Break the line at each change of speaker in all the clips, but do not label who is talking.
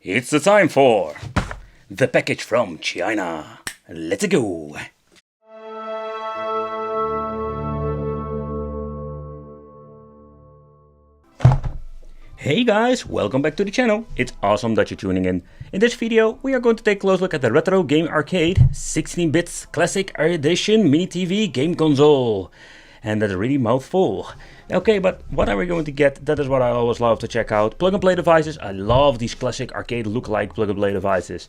It's the time for the package from China. Let's go. Hey guys, welcome back to the channel. It's awesome that you're tuning in. In this video, we are going to take a close look at the Retro Game Arcade 16-bit Classic Edition Mini TV game console. And that's a really mouthful. Okay, but what are we going to get? That is what I always love to check out. Plug and play devices. I love these classic arcade look-alike plug and play devices.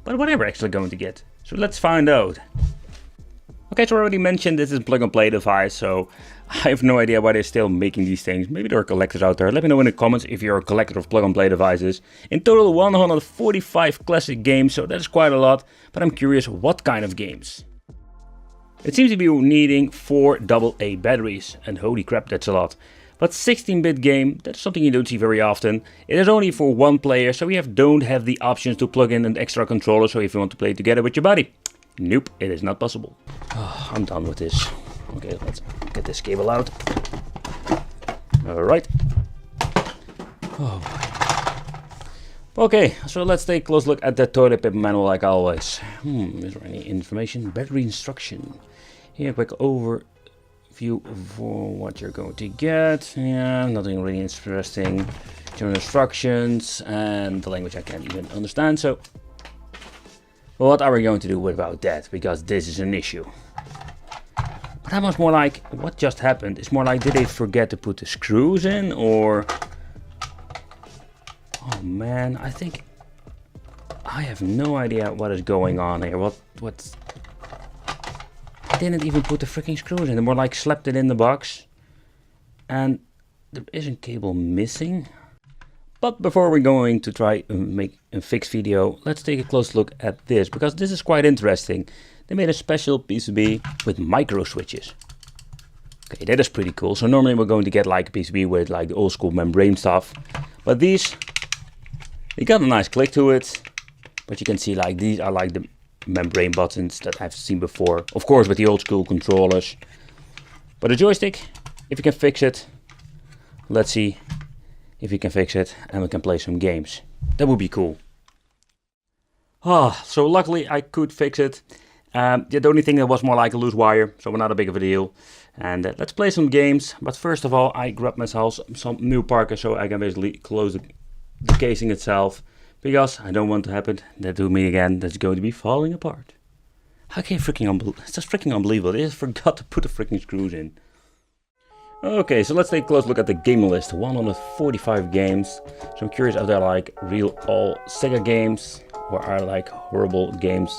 But what are we actually going to get? So let's find out. Okay, so I already mentioned this is a plug and play device, so I have no idea why they're still making these things. Maybe there are collectors out there. Let me know in the comments if you're a collector of plug and play devices. In total 145 classic games, so that's quite a lot. But I'm curious, what kind of games? It seems to be needing 4 AA batteries, and holy crap, that's a lot. But 16-bit game, that's something you don't see very often. It is only for one player, so we don't have the options to plug in an extra controller, so if you want to play together with your buddy. Nope, it is not possible. Oh, I'm done with this. Okay, let's get this cable out. Alright. Oh. Okay, so let's take a close look at the toilet paper manual like always. Is there any information? Battery instruction. Here, quick overview for what you're going to get. Yeah, nothing really interesting. General instructions and the language I can't even understand, so what are we going to do about that? Because this is an issue. But that was more like, what just happened? It's more like, did they forget to put the screws in, or... Oh man, I think... I have no idea what is going on here. What's... I didn't even put the freaking screws in. They more like slapped it in the box. And there is a cable missing. But before we're going to try and make a fix video, let's take a close look at this, because this is quite interesting. They made a special PCB with micro switches. Okay, that is pretty cool. So normally we're going to get like a PCB with like the old school membrane stuff. But these, they got a nice click to it. But you can see like these are like the membrane buttons that I've seen before. Of course with the old school controllers. But the joystick, if you can fix it, let's see if you can fix it and we can play some games. That would be cool. So luckily I could fix it. The only thing that was more like a loose wire, so not a big of a deal. And let's play some games. But first of all, I grabbed myself some new Parker so I can basically close the casing itself. Because I don't want to happen that to me again. That's going to be falling apart. How can you freaking unbelievable? It's just freaking unbelievable. They just forgot to put the freaking screws in. Okay, so let's take a close look at the game list. 145 games. So I'm curious if they're like real all Sega games or are like horrible games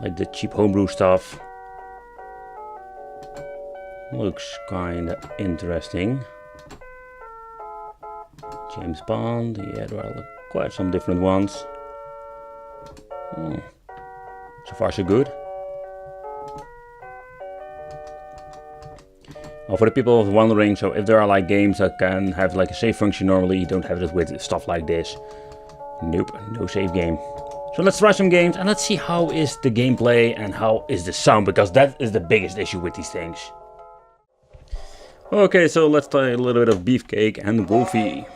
like the cheap homebrew stuff. Looks kinda interesting. James Bond, yeah, there are quite some different ones. So far so good. For the people wondering, so if there are like games that can have like a save function, normally you don't have it with stuff like this. Nope, no save game. So let's try some games and let's see how is the gameplay and how is the sound, because that is the biggest issue with these things. Okay, so let's try a little bit of Beefcake and Wolfie.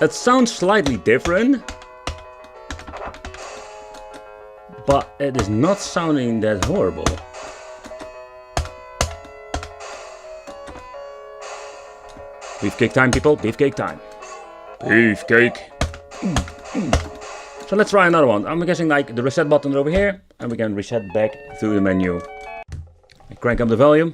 It sounds slightly different, but it is not sounding that horrible. Beefcake time, people, beefcake time. Beefcake. So let's try another one. I'm guessing like the reset button over here, and we can reset back through the menu. I crank up the volume.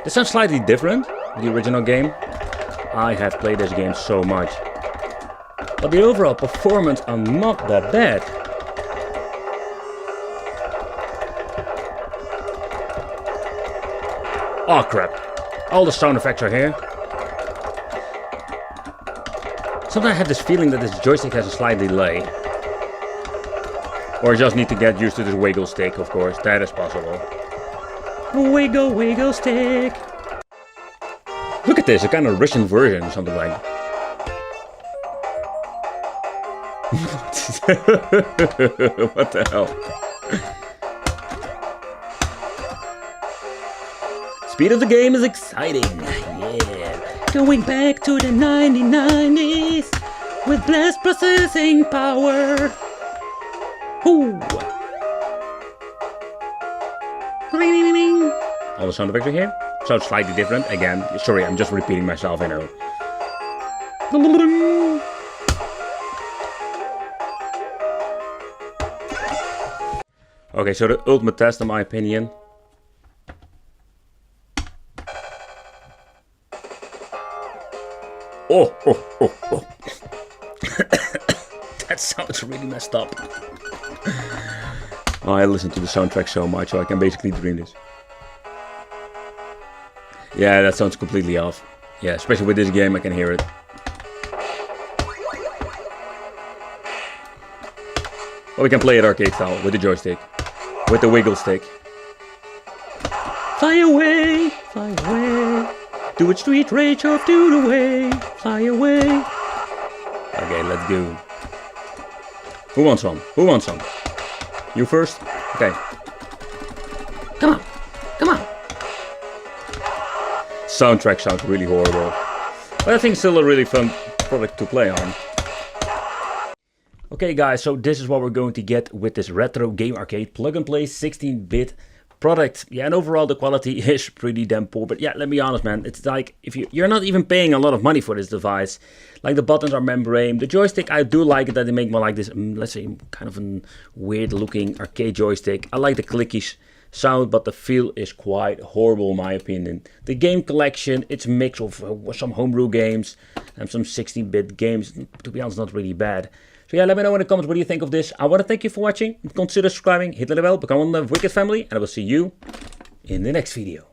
This sounds slightly different, the original game. I have played this game so much. But the overall performance are not that bad. Oh crap. All the sound effects are here. Sometimes I have this feeling that this joystick has a slight delay. Or I just need to get used to this wiggle stick, of course. That is possible. Wiggle, wiggle stick. Look at this, a kind of Russian version or something like. What the hell? Speed of the game is exciting. Yeah. Going back to the 1990s with blast processing power. Ooh. All the sound effects are here. Sounds slightly different. Again, sorry, I'm just repeating myself, I know. Okay, so the ultimate test in my opinion. Oh. That sounds really messed up. Oh, I listen to the soundtrack so much, so I can basically dream this. Yeah, that sounds completely off. Yeah, especially with this game, I can hear it. Well, we can play it arcade style, with the joystick. With the wiggle stick. Fly away, fly away. Do it street rage off to the way. Fly away. Okay, let's go. Who wants some? Who wants some? You first? Okay. Come on. Come on. Soundtrack sounds really horrible. But I think it's still a really fun product to play on. Okay guys, so this is what we're going to get with this retro game arcade plug and play 16-bit product. Yeah, and overall the quality is pretty damn poor. But yeah, let me be honest, man. It's like if you're not even paying a lot of money for this device. Like the buttons are membrane. The joystick, I do like it that they make more like this, let's say, kind of a weird looking arcade joystick. I like the clicky sound, but the feel is quite horrible in my opinion. The game collection, it's a mix of some homebrew games and some 16-bit games. To be honest, not really bad. So yeah, let me know in the comments what do you think of this. I want to thank you for watching. Consider subscribing, hit the bell, become one of the Wicked family, and I will see you in the next video.